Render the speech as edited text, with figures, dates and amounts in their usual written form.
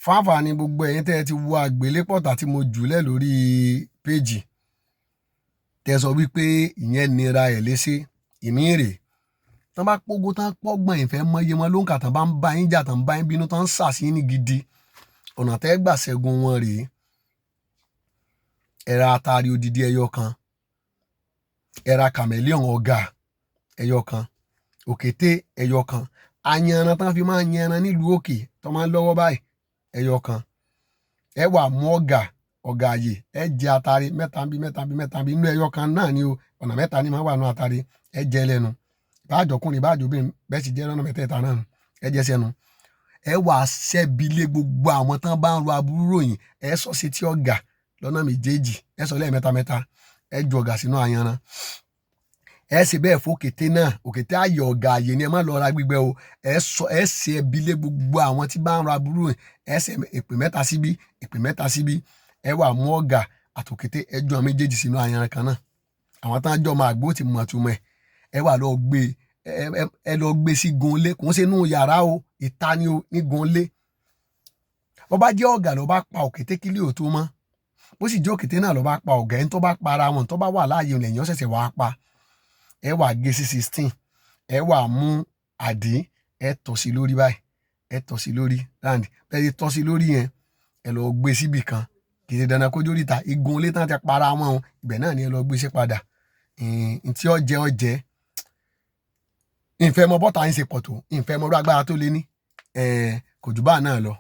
fáfà ni gbogbo ẹ̀yin tẹ́ ẹ ti wo Agbele Pota tí mo jùlẹ̀ lórí péjì tẹ́ sọ wípé ìyẹn nira ẹ̀ léṣe ìmí rè tán bá pógó tán pọ́gbọ̀n ìfẹ́ mọye wọn ló ń kà tán bá ń bá yín jà tán bá yín bínú tán ń sàṣì ní gidi ọ̀nà tẹ́ gbà ṣẹ́gun wọn rèé ẹ̀ra àtàrí odidi ẹyọ kan ẹ̀ra chameleon ọ̀gá ẹyọ kan òkété ẹyọ kan ayanran tán fi máa ń yanran nílùú òkè tó máa ń lọ́wọ́ báyìí ẹyọ kan ẹ wà mú ọ̀gá àyè ẹ jẹ àtàrí mẹ́ta bí inú ẹyọ kan náà ni o ọ̀nà mẹ́ta ni máa wà nù àtàrí ẹ jẹ lẹ́nu báàjọkùnrin báàjọbìnrin bẹ́ẹ̀ sì jẹ́ lọ́nà mẹ́tẹ̀ẹ̀ta náà ẹ jẹ sẹ́nu ẹ wà ṣẹ́bi lé gbogbo àwọn tán bá ń ro aburú ròyìn ẹ sọ sí tí ọ̀gá lọ́nà méjèèjì ẹ sọ lẹ́ẹ̀mẹ́ta ẹ ju ọ̀gá sínú ayanran ẹ sì bẹ́ẹ̀ fòkété náà òkété ayé ọ̀gá àyè ni ẹ má lọ ra gbígbẹ o ẹ ṣe ẹbí lé gbogbo àwọn tí bá ń ro aburú ròyìn ẹ ṣe èpè mẹ́ta síbí ẹ wà mú ọ̀gá àtòkété ẹ ju àwọn méjèèjì sínú ayanran kan náà àwọn tán jọ máa gbó ti mọ̀ túmọ̀ ẹ wà lọ gbé ẹ lọ gbé sí gunlé kò ń ṣe inú yàrá o ìta ni o ní gunlé bó bá jẹ́ ọ̀gá ló bá pa òkété kílí ò tó mọ́ bó sì jẹ́ òkété náà ló bá pa ọ̀gá ẹni tó bá para wọn tó bá wà láàyè lẹ́yìn ọ̀sẹ̀sẹ̀ wàá pa ẹ wà gé sí 16 ẹ wà mú àdín ẹ tọ́ sí lórí báyìí ẹ tọ́ sí lórí láǹdì bẹ́ẹ̀ tọ́ sí lórí yẹn ẹ lọ gbé síbì kan kì í ṣe dandan kójú ríta igun ilé tán ti para wọn o ibẹ̀ náà ni ẹ lọ gbé sí padà ntí ọjẹ́ ìfẹ́ mọ bọ́tà yín ṣe pọ̀ tó ìfẹ́ mọ agbára tó lé ní kò jù bá náà lọ